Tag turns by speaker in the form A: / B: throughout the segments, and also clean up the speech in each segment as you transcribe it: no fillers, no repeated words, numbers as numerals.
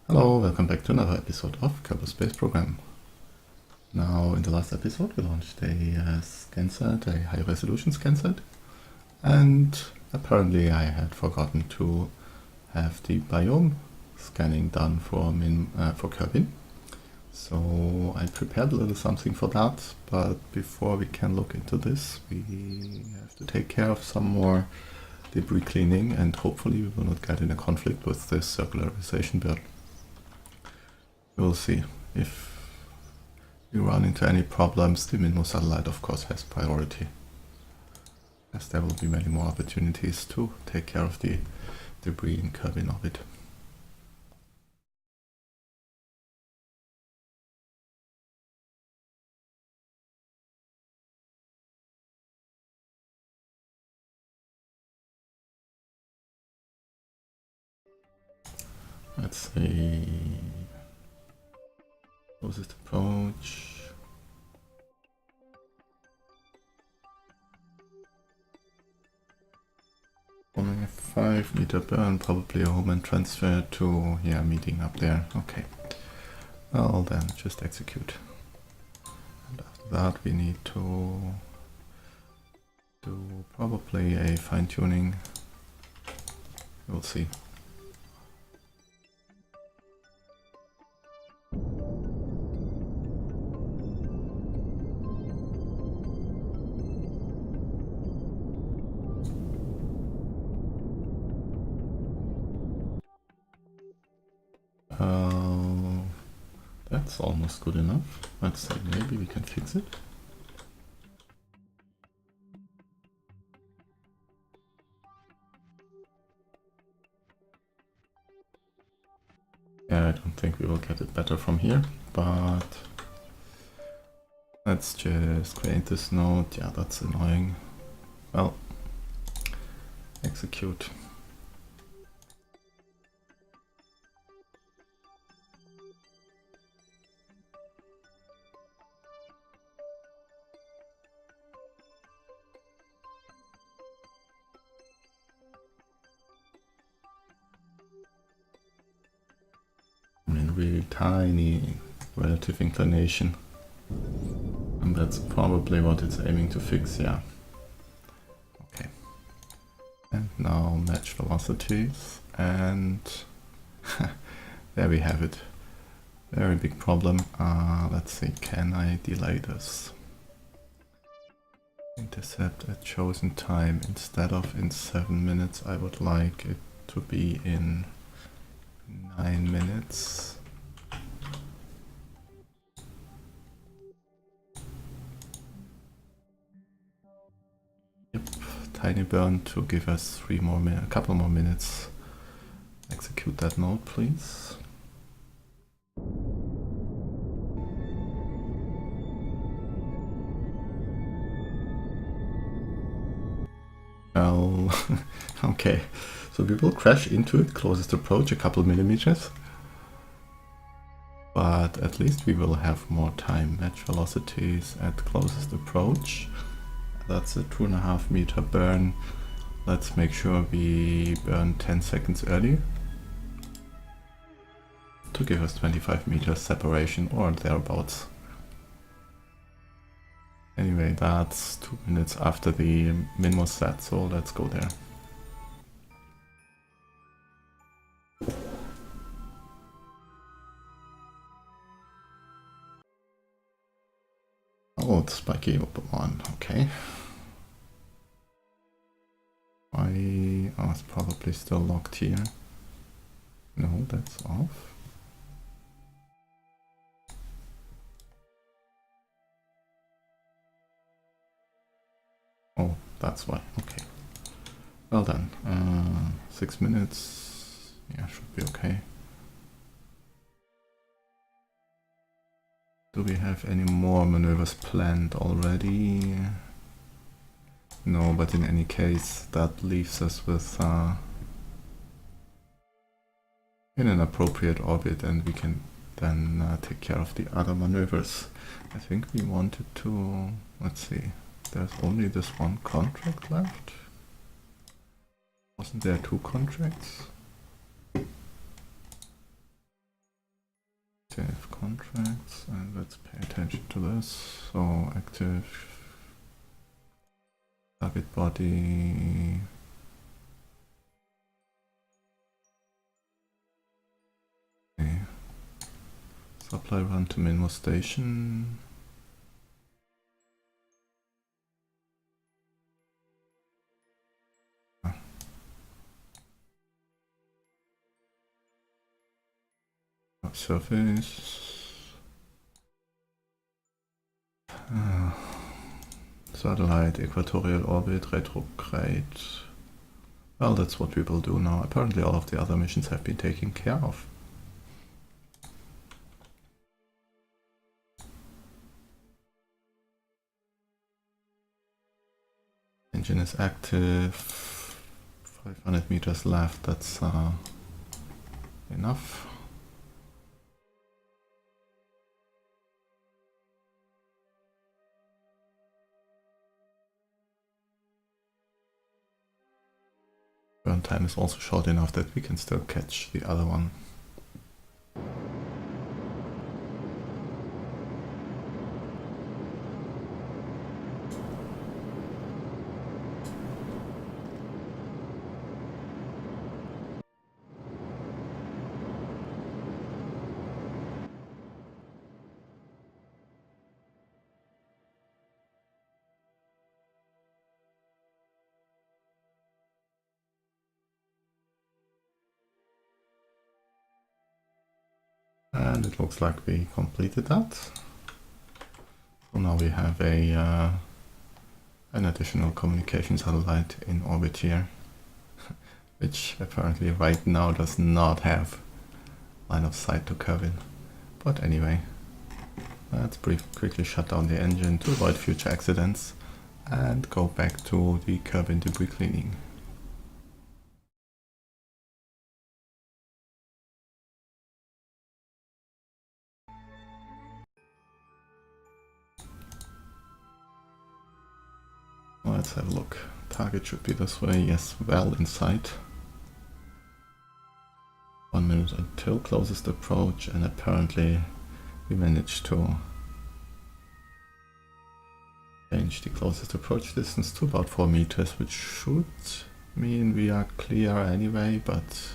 A: Hello, welcome back to another episode of Kerbin Space Program. Now, in the last episode, we launched a ScanSat, a high-resolution ScanSat, and apparently I had forgotten to have the biome scanning done for Kerbin. So I prepared a little something for that, but before we can look into this, we have to take care of some more debris cleaning, and hopefully we will not get in a conflict with this circularization bird. We'll see. If we run into any problems, the Minmus satellite of course has priority, as there will be many more opportunities to take care of the debris in Kerbin orbit. Let's see. Closest approach. Forming a 5-meter burn, probably a home and transfer to, meeting up there. Okay. Well then, just execute. And after that we need to do probably a fine-tuning. We'll see. That's almost good enough. Let's see, maybe we can fix it. Yeah, I don't think we will get it better from here, but let's just create this node. Yeah, that's annoying. Well, execute. Really tiny relative inclination, and that's probably what it's aiming to fix. Yeah, okay. And now match velocities, and there we have it. Very big problem. Let's see, can I delay this? Intercept at chosen time. Instead of in 7 minutes, I would like it to be in 9 minutes. Yep, tiny burn to give us a couple more minutes. Execute that node, please. Well, okay, so we will crash into it, closest approach a couple millimeters. But at least we will have more time. Match velocities at closest approach. That's a 2.5 meter burn. Let's make sure we burn 10 seconds early to give us 25 meters separation or thereabouts. Anyway, that's 2 minutes after the Minmus set, so let's go there. Oh, it's spiky one, okay. Oh, it's probably still locked here. No, that's off. Oh, that's why, okay. Well done. 6 minutes, yeah, should be okay. Do we have any more maneuvers planned already? No, but in any case, that leaves us with in an appropriate orbit, and we can then take care of the other maneuvers. I think we wanted to, let's see, there's only this one contract left. Wasn't there 2 contracts? contracts, and let's pay attention to this. So active target body. Okay. Supply run to Minmus station. Surface. Satellite, equatorial orbit, retrograde. Well, that's what we will do now. Apparently all of the other missions have been taken care of. Engine is active. 500 meters left, that's enough. Burn time is also short enough that we can still catch the other one. And it looks like we completed that. So now we have an additional communication satellite in orbit here, which apparently right now does not have line of sight to Kerbin. But anyway, let's quickly shut down the engine to avoid future accidents and go back to the Kerbin debris cleaning. Let's have a look. Target should be this way, yes, well in sight. 1 minute until closest approach, and apparently we managed to change the closest approach distance to about 4 meters, which should mean we are clear anyway, but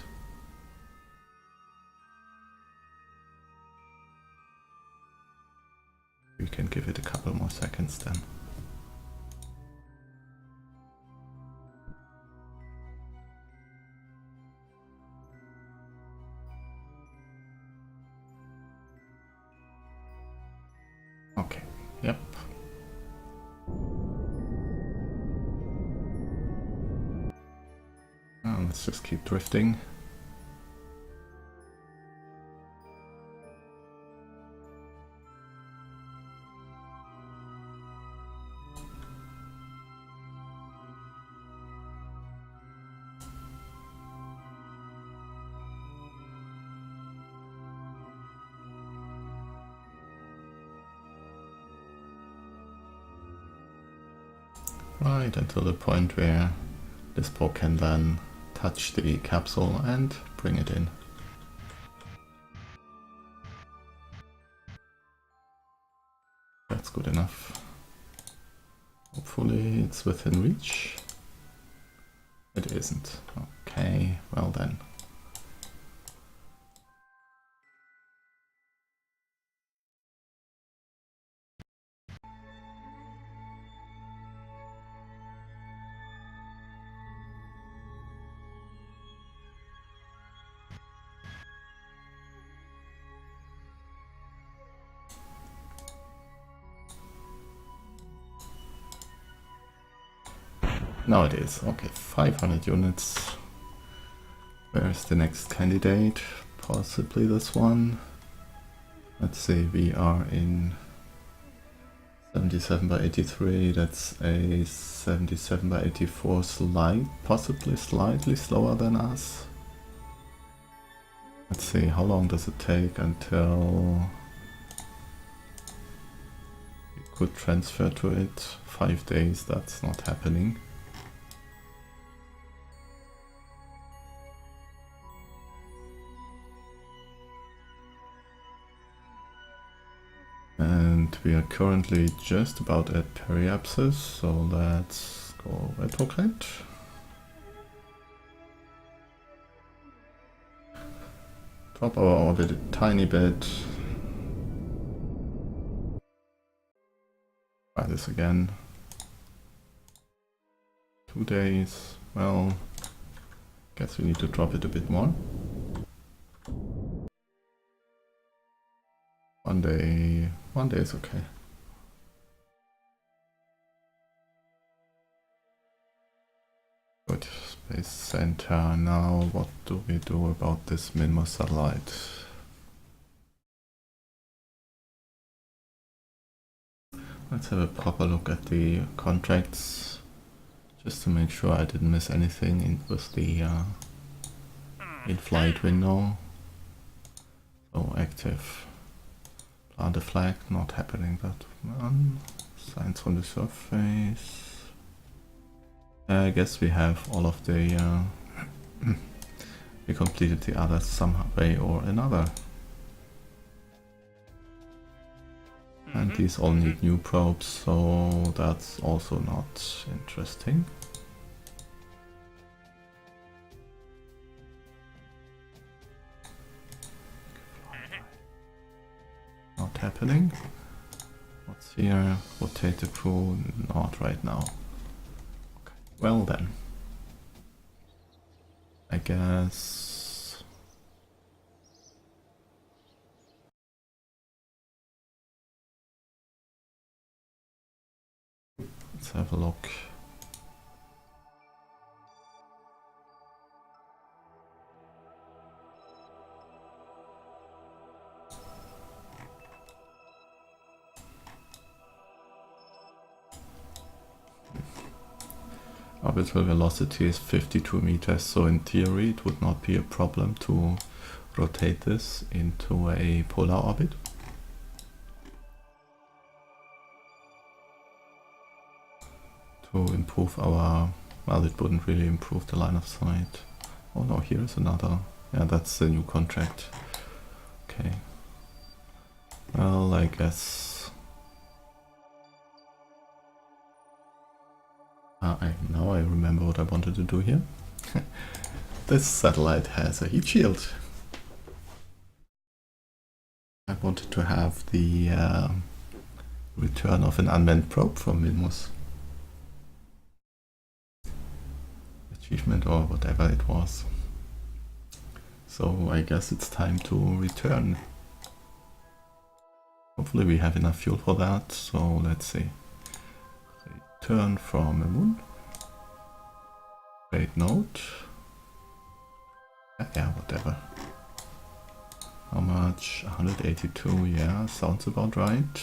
A: we can give it a couple more seconds then. Okay, yep. Let's just keep drifting. Right until the point where this probe can then touch the capsule and bring it in. That's good enough. Hopefully it's within reach. It isn't. Okay, well then. Now it is. Okay, 500 units. Where's the next candidate? Possibly this one. Let's see, we are in 77 by 83. That's a 77 by 84 possibly slightly slower than us. Let's see, how long does it take until we could transfer to it? 5 days, that's not happening. And we are currently just about at periapsis, so let's go retrograde. Drop our orbit a tiny bit. Try this again. 2 days. Well, guess we need to drop it a bit more. 1 day. 1 day is okay. Good. Space Center. Now, what do we do about this Minmus satellite? Let's have a proper look at the contracts, just to make sure I didn't miss anything with the in-flight window. So active. Plant a flag, not happening that one. Signs from the surface. I guess we have all of the... we completed the others some way or another. And these all need new probes, so that's also not interesting. Not happening. What's here? Rotate the crew? Not right now. Okay. Well then. I guess... let's have a look. Orbital velocity is 52 meters, so in theory it would not be a problem to rotate this into a polar orbit. To improve our... well, it wouldn't really improve the line of sight. Oh no, here's another. Yeah, that's the new contract. Okay. Well, I guess... now I remember what I wanted to do here. This satellite has a heat shield. I wanted to have the return of an unmanned probe from Minmus. Achievement or whatever it was. So I guess it's time to return. Hopefully we have enough fuel for that, so let's see. Return from a moon. Great note. Yeah, whatever. How much? 182, yeah, sounds about right.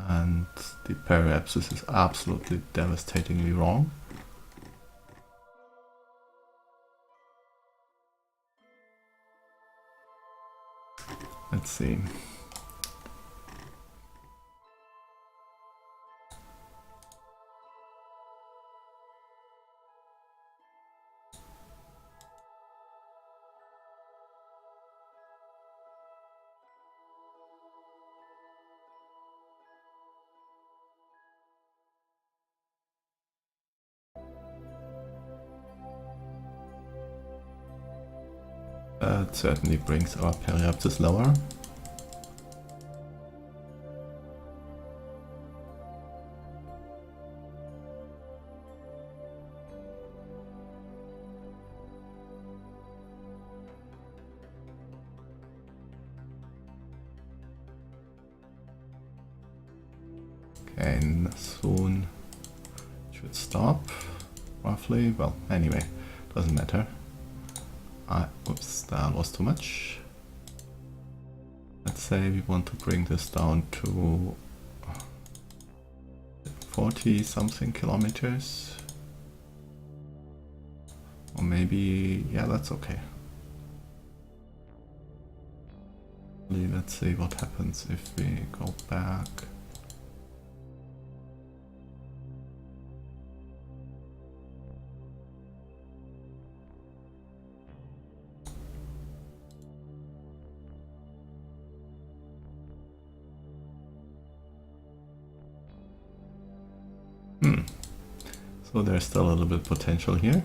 A: And the periapsis is absolutely devastatingly wrong. Let's see. That certainly brings our periapsis lower. Okay, and soon it should stop, roughly. Well, anyway, doesn't matter. Oops, that was too much. Let's say we want to bring this down to 40 something kilometers. Or maybe, yeah, that's okay. Let's see what happens if we go back. So there's still a little bit potential here.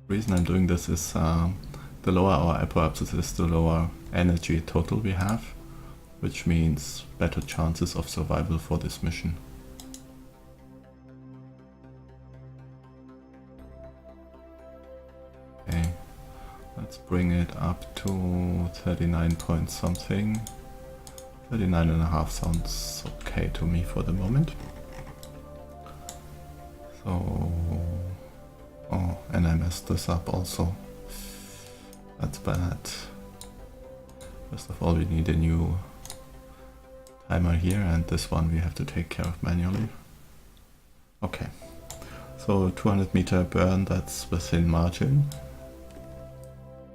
A: The reason I'm doing this is the lower our apoapsis is, the lower energy total we have, which means better chances of survival for this mission. Okay, let's bring it up to 39 point something. 39.5 sounds okay to me for the moment. So, oh, and I messed this up also. That's bad. First of all, we need a new timer here, and this one we have to take care of manually. Okay, so 200 meter burn, that's within margin.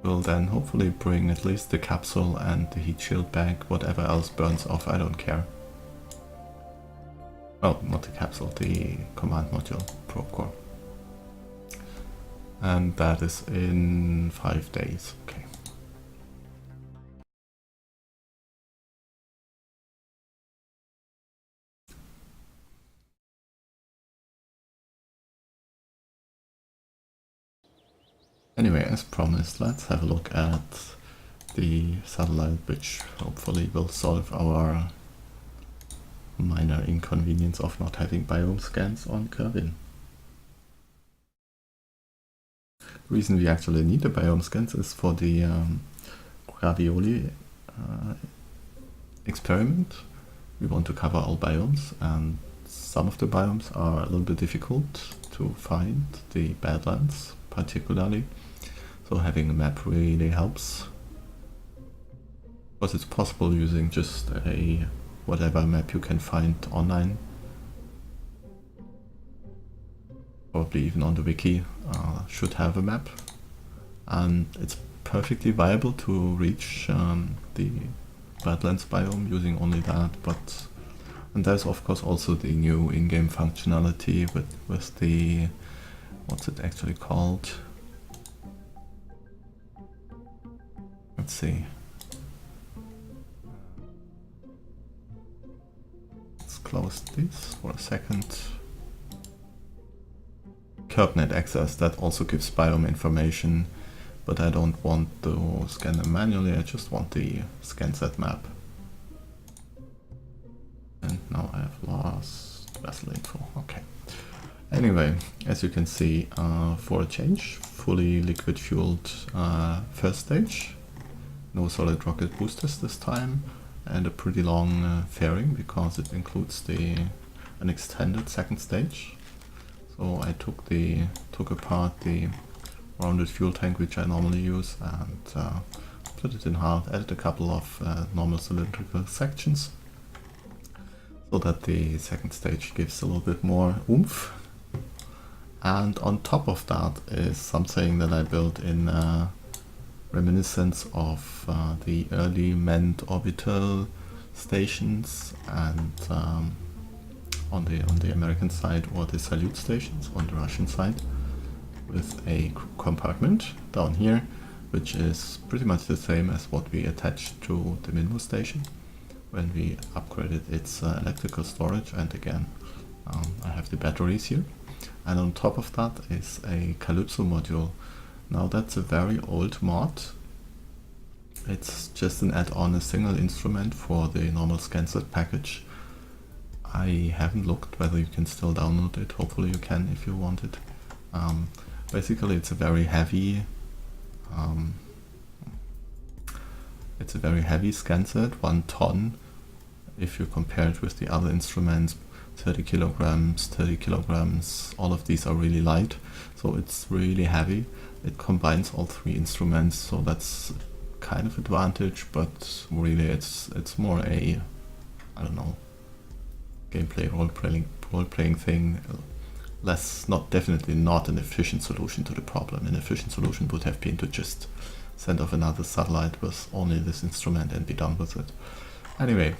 A: Will then hopefully bring at least the capsule and the heat shield back. Whatever else burns off, I don't care. Oh, not the capsule, the command module probe core. And that is in 5 days. Okay. Anyway, as promised, let's have a look at the satellite, which hopefully will solve our minor inconvenience of not having biome scans on Kerbin. The reason we actually need the biome scans is for the ravioli experiment. We want to cover all biomes, and some of the biomes are a little bit difficult to find, the badlands particularly. So having a map really helps. Because it's possible using just a whatever map you can find online. Probably even on the wiki should have a map. And it's perfectly viable to reach the Badlands biome using only that. And there's of course also the new in-game functionality with the, what's it actually called? Let's see. Let's close this for a second. KerbNet access, that also gives biome information, but I don't want to scan them manually, I just want the ScanSat map. And now I have lost vessel info, okay. Anyway, as you can see, for a change, fully liquid fueled first stage. No solid rocket boosters this time, and a pretty long fairing because it includes an extended second stage. So I took apart the rounded fuel tank which I normally use and split it in half, added a couple of normal cylindrical sections so that the second stage gives a little bit more oomph. And on top of that is something that I built in reminiscence of the early manned orbital stations, and on the American side, or the salute stations on the Russian side, with a compartment down here, which is pretty much the same as what we attached to the Minmus station when we upgraded its electrical storage. And again, I have the batteries here, and on top of that is a Calypso module. Now that's a very old mod. It's just an add-on, a single instrument for the normal ScanSat package. I haven't looked whether you can still download it. Hopefully you can if you want it. Basically it's a very heavy ScanSat, 1 ton. If you compare it with the other instruments, 30 kilograms, all of these are really light, so it's really heavy. It combines all 3 instruments, so that's kind of advantage, but really it's more a, I don't know, gameplay role-playing thing. Definitely not an efficient solution to the problem. An efficient solution would have been to just send off another satellite with only this instrument and be done with it. Anyway,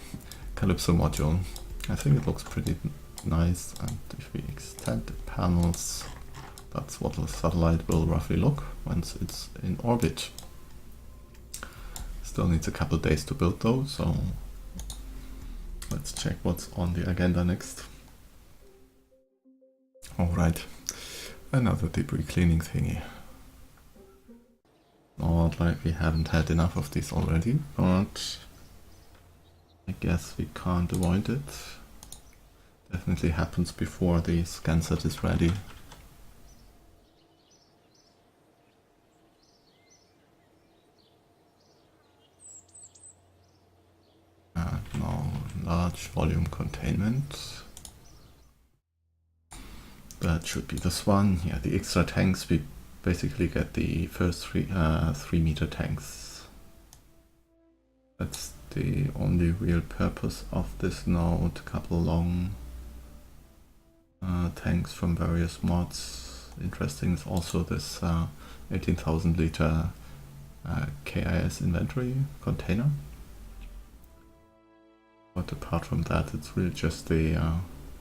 A: Calypso module. I think it looks pretty nice, and if we extend the panels, that's what the satellite will roughly look once it's in orbit. Still needs a couple of days to build though, so let's check what's on the agenda next. Alright, another debris cleaning thingy. Not like we haven't had enough of these already, but I guess we can't avoid it. Definitely happens before the ScanSat is ready. And now large volume containment. That should be this one. Yeah, the extra tanks, we basically get the first 3-meter tanks. That's the only real purpose of this node. A couple long tanks from various mods. Interesting is also this 18,000 liter KIS inventory container. But apart from that, it's really just the,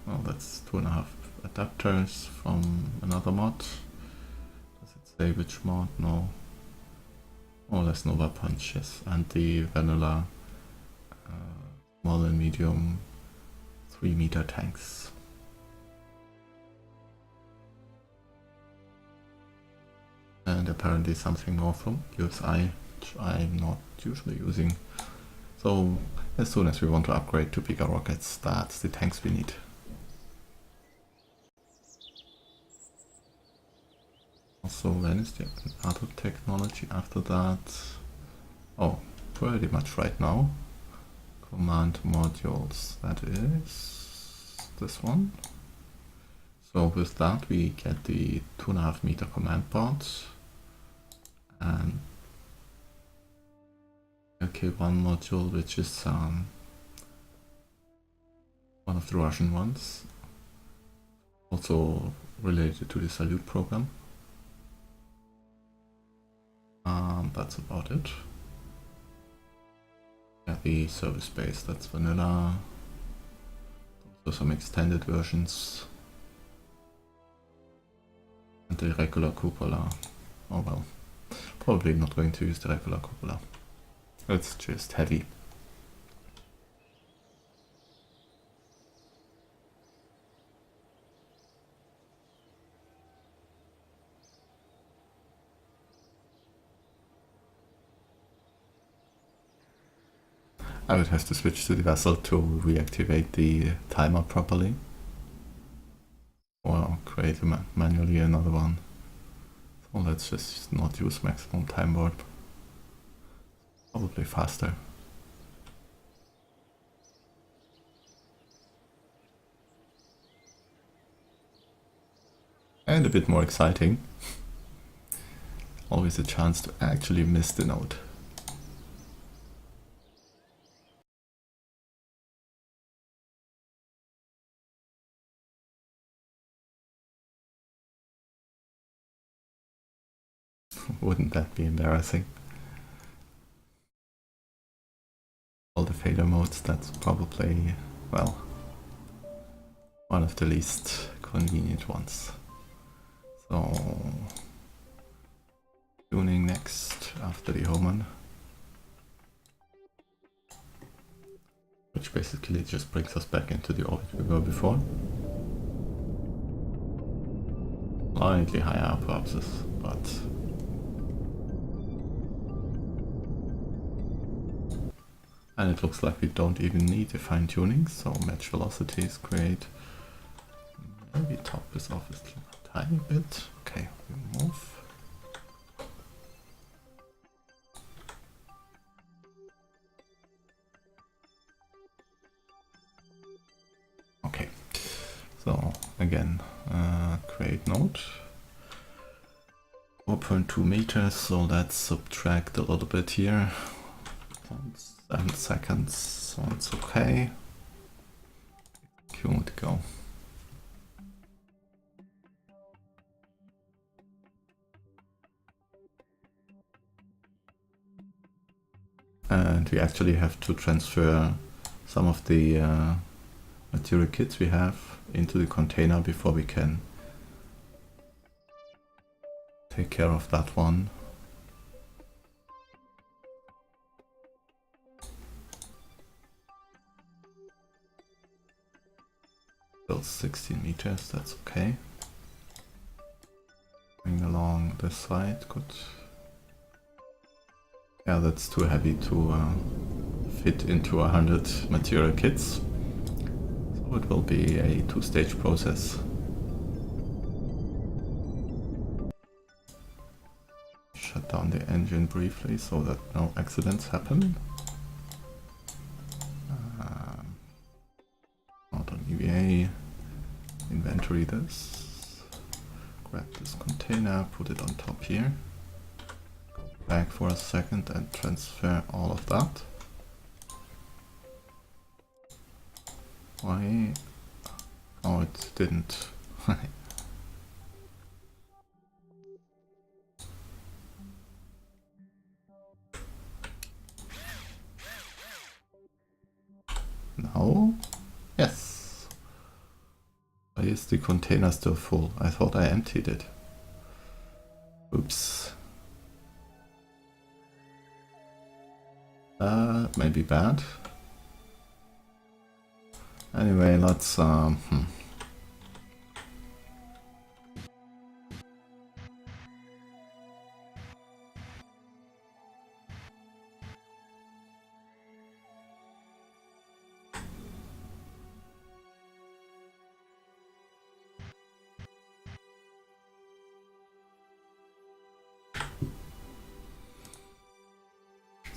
A: well, that's 2.5 adapters from another mod. Does it say which mod? No. Oh, that's Nova Punch, yes. And the vanilla small and medium 3-meter tanks. And apparently something more from USI, which I'm not usually using. So as soon as we want to upgrade to bigger rockets, that's the tanks we need. Also, when is the other technology after that? Oh, pretty much right now. Command modules, that is this one. So with that we get the 2.5 meter command boards and LK1 module, which is one of the Russian ones, also related to the Salute program. That's about it. Yeah, the service base, that's vanilla. Also some extended versions. And the regular cupola. Oh well, probably not going to use the regular cupola. It's just heavy. I would have to switch to the vessel to reactivate the timer properly. Or create manually another one. So let's just not use maximum time warp. Probably faster. And a bit more exciting. Always a chance to actually miss the node. Wouldn't that be embarrassing? All the failure modes, that's probably, well, one of the least convenient ones. So, tuning next after the Homan. Which basically just brings us back into the orbit we were before. Slightly higher perhaps, but and it looks like we don't even need a fine tuning, so match velocity is great. Maybe top is off a tiny bit. Okay, we move. Okay, so again, create node. 4.2 meters, so let's subtract a little bit here. 7 seconds, so it's okay. Good to go. And we actually have to transfer some of the material kits we have into the container before we can take care of that one. Still 16 meters, that's okay. this side could... Yeah, that's too heavy to fit into 100 material kits. So it will be a two-stage process. Shut down the engine briefly so that no accidents happen. Out on EVA, inventory this, grab this container, put it on top here, go back for a second and transfer all of that. Why? Oh, it didn't. No? Yes. Why is the container still full? I thought I emptied it. Oops. Maybe bad. Anyway, let's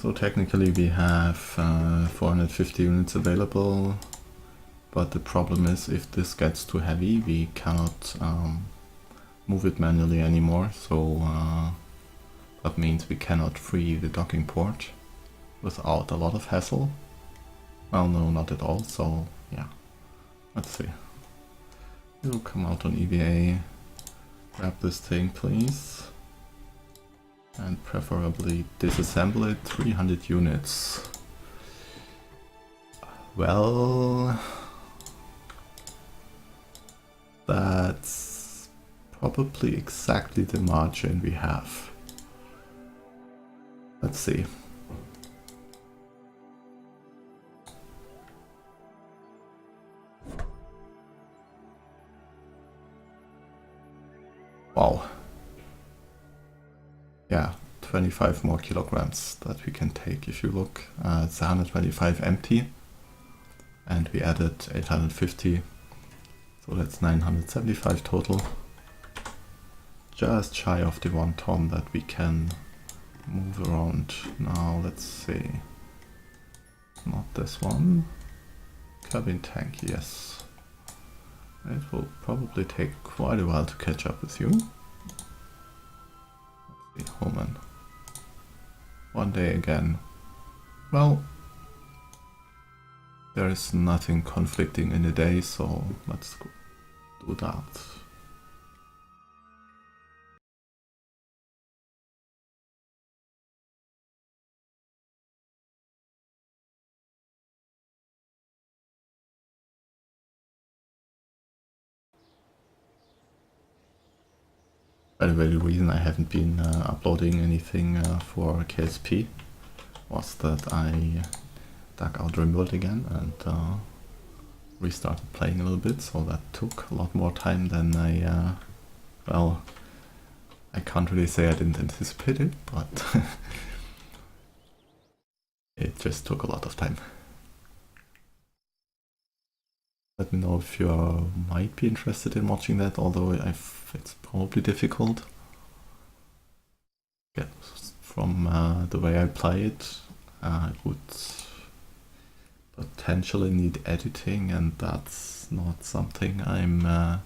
A: so technically we have 450 units available, but the problem is if this gets too heavy we cannot move it manually anymore, so that means we cannot free the docking port without a lot of hassle. Well, no, not at all, so yeah, let's see. You'll come out on EVA, grab this thing please. And preferably disassemble it, 300 units. Well, that's probably exactly the margin we have. Let's see. Wow. Yeah, 25 more kilograms that we can take. If you look, it's 125 empty and we added 850, so that's 975 total. Just shy of the 1 ton that we can move around. Now let's see, not this one, cabin tank, yes. It will probably take quite a while to catch up with you. Homan. One day again. Well, there is nothing conflicting in the day, so let's do that. By the way, the reason I haven't been uploading anything for KSP was that I dug out Rimworld again and restarted playing a little bit, so that took a lot more time than I, well, I can't really say I didn't anticipate it, but it just took a lot of time. Let me know if you might be interested in watching that, although it's probably difficult. Yeah, from the way I play it, I would potentially need editing, and that's not something I'm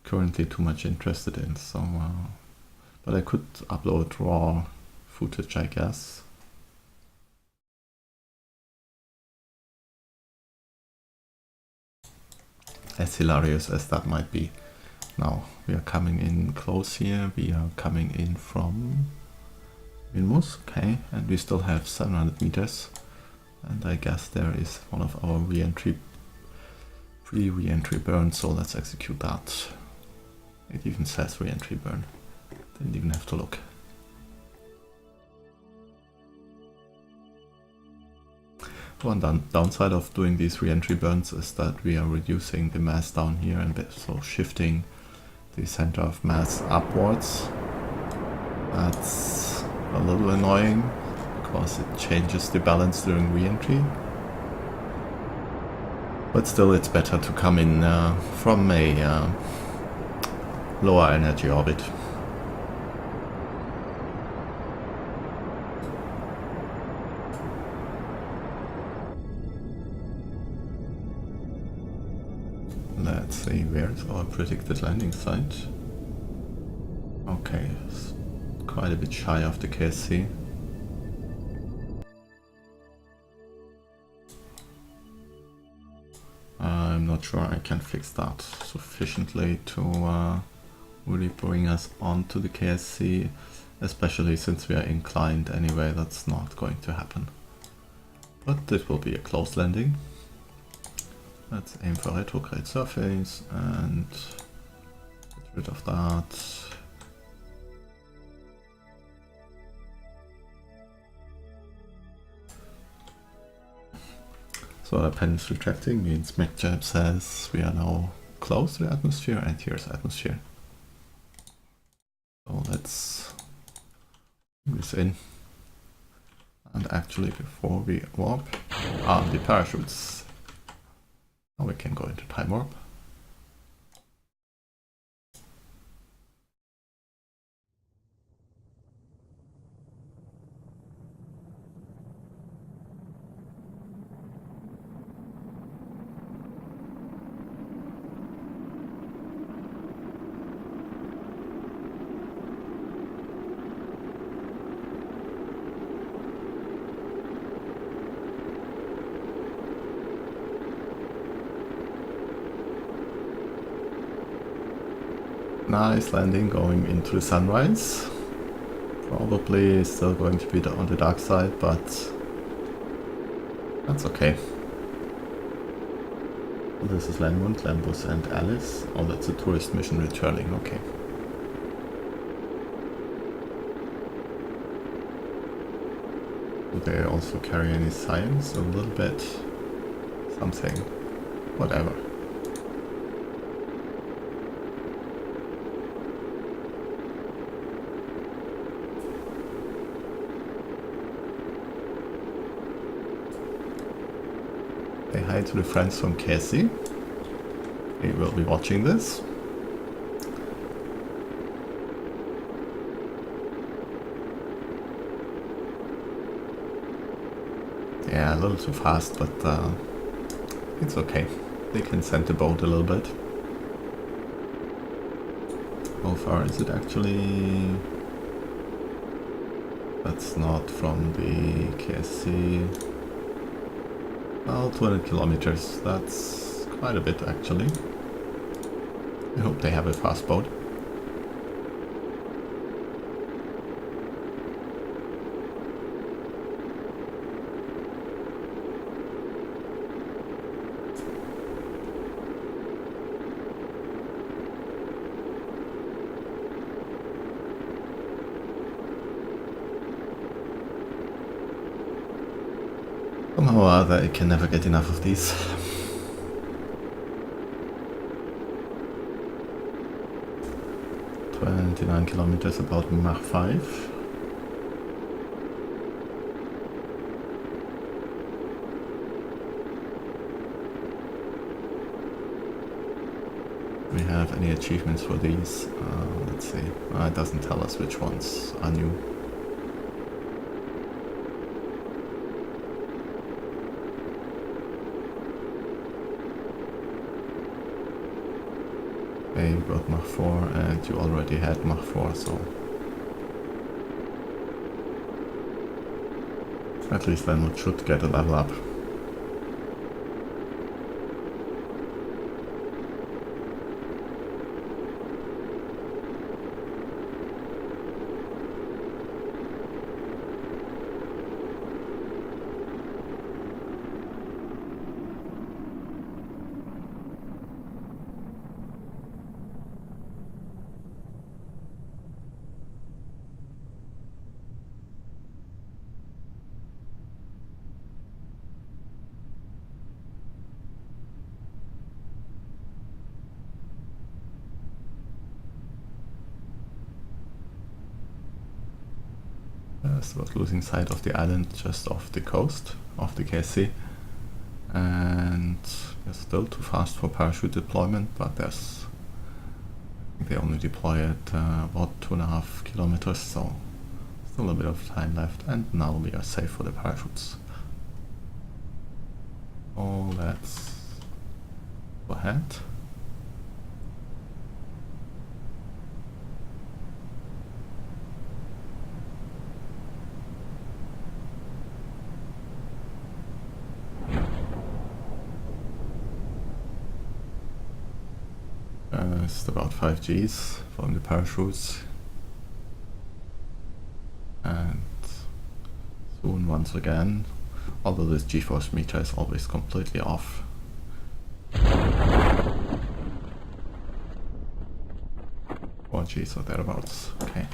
A: currently too much interested in. So, but I could upload raw footage, I guess. As hilarious as that might be. Now, we are coming in close here, we are coming in from Minmus, okay, and we still have 700 meters, and I guess there is one of our pre-re-entry burns, so let's execute that. It even says re-entry burn, didn't even have to look. One downside of doing these re-entry burns is that we are reducing the mass down here and so shifting the center of mass upwards. That's a little annoying because it changes the balance during re-entry. But still, it's better to come in from a lower energy orbit. Let's see, where's our predicted landing site? Okay, it's quite a bit shy of the KSC. I'm not sure I can fix that sufficiently to really bring us onto the KSC, especially since we are inclined anyway. That's not going to happen. But this will be a close landing. Let's aim for retrograde surface and get rid of that. Solar panels retracting means MacJab says we are now close to the atmosphere, and here's atmosphere. So let's bring this in. And actually, before we warp, the parachutes. Now we can go into time warp. Nice landing going into the sunrise. Probably still going to be on the dark side, but that's okay. This is Lanmund, Lambus and Alice. Oh, that's a tourist mission returning, okay. Do they also carry any science? A little bit. Something. Whatever. Say hi to the friends from KSC. They will be watching this. Yeah, a little too fast, but it's okay. They can send the boat a little bit. How far is it actually? That's not from the KSC. Well, 200 kilometers. That's quite a bit actually. I hope they have a fast boat. Somehow or other, I can never get enough of these. "29 kilometers about Mach 5. Do we have any achievements for these? Let's see. It doesn't tell us which ones are new. Okay, you got Mach 4 and you already had Mach 4, so at least then we should get a level up. Still losing sight of the island just off the coast of the KSC, and we're still too fast for parachute deployment, but they only deploy at about 2.5 kilometers, so still a bit of time left, and now we are safe for the parachutes. So let's go ahead. It's about 5 Gs from the parachutes, and soon once again, although this G-force meter is always completely off. 4 Gs or thereabouts, okay.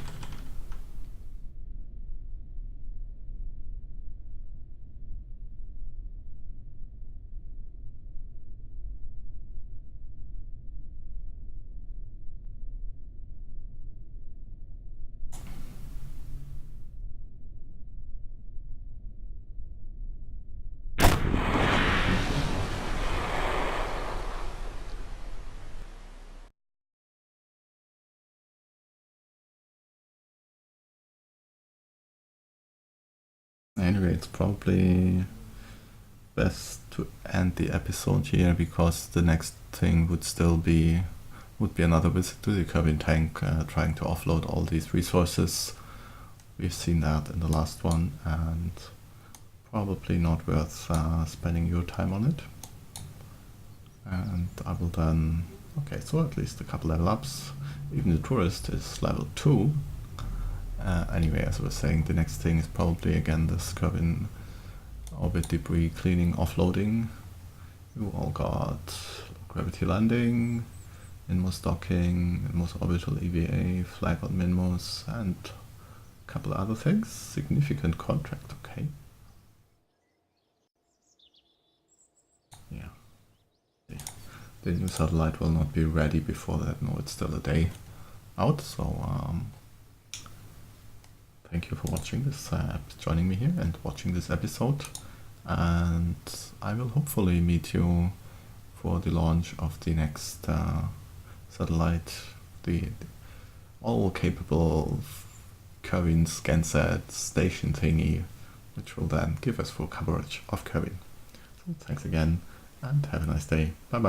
A: Anyway, it's probably best to end the episode here, because the next thing would be another visit to the Kerbin tank, trying to offload all these resources. We've seen that in the last one, and probably not worth spending your time on it. And I will then... okay, so at least a couple level ups. Even the tourist is level 2. Anyway, as I was saying, the next thing is probably again this Kerbin orbit debris cleaning, offloading. You all got gravity landing, Minmus docking, Minmus orbital EVA, flag on Minmus, and a couple other things. Significant contract, okay. Yeah. The new satellite will not be ready before that. No, it's still a day out, so thank you for watching this, joining me here and watching this episode, and I will hopefully meet you for the launch of the next satellite, the all-capable Kerbin ScanSat station thingy, which will then give us full coverage of Kerbin. So thanks again, and have a nice day. Bye bye.